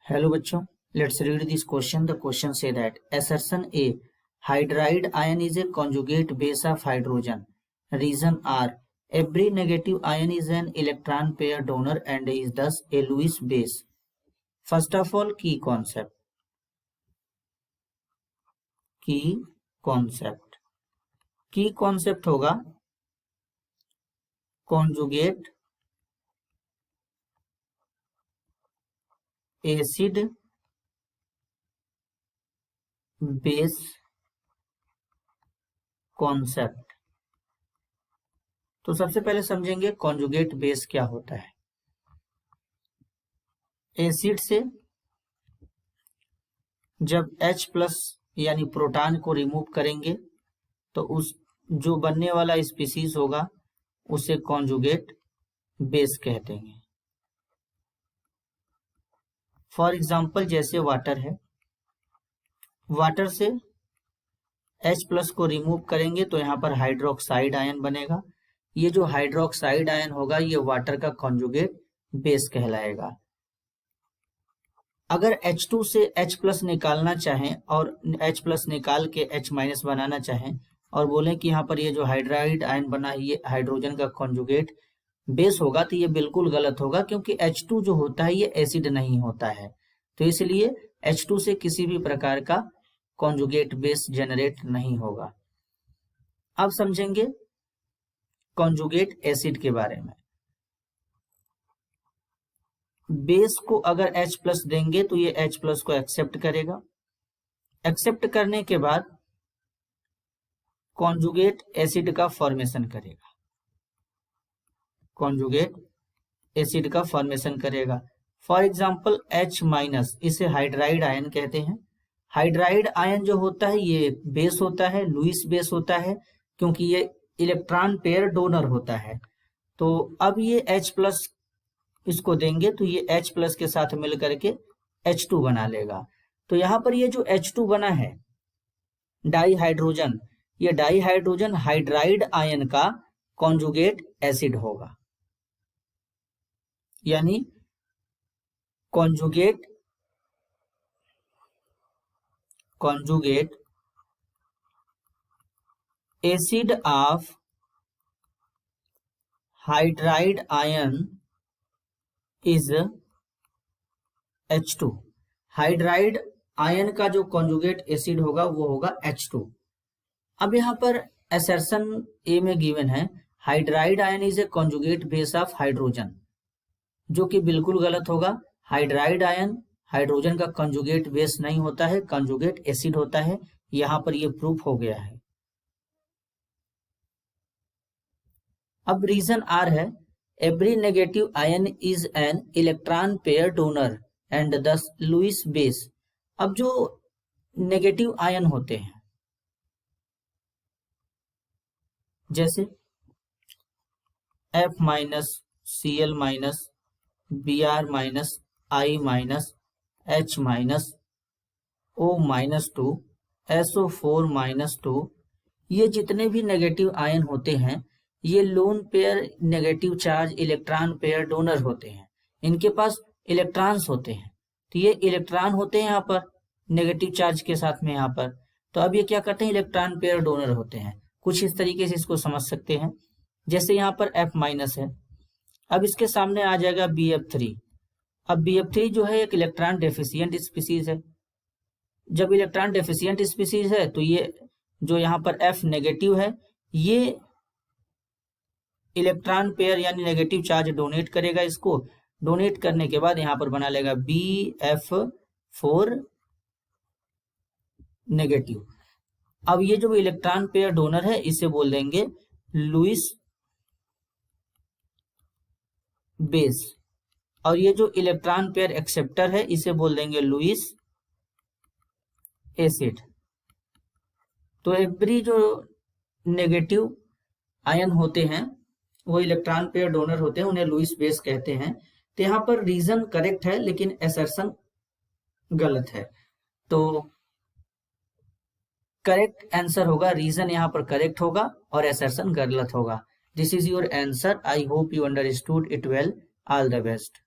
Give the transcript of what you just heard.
Hello बच्चों, let's read this question. The question say that assertion A, hydride ion is a conjugate base of hydrogen. Reason are, every negative ion is an electron pair donor and is thus a Lewis base. First of all, key concept. Key concept होगा conjugate acid base concept। तो सबसे पहले समझेंगे conjugate base क्या होता है। Acid से जब H प्लस यानी प्रोटॉन को रिमूव करेंगे तो उस जो बनने वाला स्पीसीज होगा उसे कॉन्जुगेट बेस कहते हैं। फॉर एग्जाम्पल जैसे वाटर है, वाटर से H प्लस को रिमूव करेंगे तो यहाँ पर हाइड्रोक्साइड आयन बनेगा। ये जो हाइड्रोक्साइड आयन होगा ये वाटर का कॉन्जुगेट बेस कहलाएगा। अगर H2 से H प्लस निकालना चाहें और H प्लस निकाल के H माइनस बनाना चाहें और बोलें कि यहाँ पर ये जो हाइड्राइड आयन बना है ये हाइड्रोजन का कॉन्जुगेट बेस होगा, तो ये बिल्कुल गलत होगा, क्योंकि H2 जो होता है ये एसिड नहीं होता है। तो इसलिए H2 से किसी भी प्रकार का कॉन्जुगेट बेस जनरेट नहीं होगा। अब समझेंगे कॉन्जुगेट एसिड के बारे में। बेस को अगर H प्लस देंगे तो ये H प्लस को एक्सेप्ट करेगा। एक्सेप्ट करने के बाद कॉन्जुगेट एसिड का फॉर्मेशन करेगा। कॉन्जुगेट एसिड का फॉर्मेशन करेगा। फॉर एग्जाम्पल H माइनस, इसे हाइड्राइड आयन कहते हैं। हाइड्राइड आयन जो होता है ये बेस होता है, लुईस बेस होता है, क्योंकि ये इलेक्ट्रॉन पेयर डोनर होता है। तो अब ये H प्लस इसको देंगे तो ये H प्लस के साथ मिल करके H2 बना लेगा। तो यहाँ पर ये जो H2 बना है डाई हाइड्रोजन, ये डाई हाइड्रोजन हाइड्राइड आयन का कॉन्जुगेट एसिड होगा। यानी conjugate acid of hydride ion is H2। Hydride ion का जो कॉन्जुगेट एसिड होगा वो होगा H2। अब यहाँ पर असर्शन ए में गिवन है hydride ion is a conjugate base of hydrogen, जो कि बिल्कुल गलत होगा। हाइड्राइड आयन हाइड्रोजन का कॉन्जुगेट बेस नहीं होता है, कॉन्जुगेट एसिड होता है। यहाँ पर ये प्रूफ हो गया है। अब रीजन आर है, every negative ion is an electron pair donor and दस लुईस बेस। अब जो नेगेटिव आयन होते हैं जैसे F minus, Cl minus, Br minus, I minus, H minus, O minus 2, SO4 minus 2, ये जितने भी नेगेटिव आयन होते हैं ये lone pair negative charge electron pair donor होते हैं। इनके पास इलेक्ट्रॉन्स होते हैं, तो ये इलेक्ट्रॉन होते हैं यहाँ पर नेगेटिव चार्ज के साथ में यहाँ पर। तो अब ये क्या करते हैं, इलेक्ट्रॉन पेयर डोनर होते हैं। कुछ इस तरीके से इसको समझ सकते हैं। जैसे यहाँ पर F माइनस है, अब इसके सामने आ जाएगा BF3। अब BF3 जो है एक इलेक्ट्रॉन डेफिशिएंट स्पीसीज है। जब इलेक्ट्रॉन डेफिशिएंट स्पीसीज है तो ये जो यहाँ पर F नेगेटिव है ये इलेक्ट्रॉन पेयर यानी नेगेटिव चार्ज डोनेट करेगा। इसको डोनेट करने के बाद यहाँ पर बना लेगा BF4 नेगेटिव। अब ये जो इलेक्ट्रॉन पेयर डोनर है इसे बोल देंगे लुईस बेस, और ये जो इलेक्ट्रॉन पेयर एक्सेप्टर है इसे बोल देंगे लुईस एसिड। तो एवरी जो नेगेटिव आयन होते हैं वो इलेक्ट्रॉन पेयर डोनर होते हैं, उन्हें लुईस बेस कहते हैं। तो यहाँ पर रीजन करेक्ट है लेकिन असर्शन गलत है। तो करेक्ट आंसर होगा, रीजन यहाँ पर करेक्ट होगा और असर्शन गलत होगा। This is your answer. I hope you understood it well. All the best.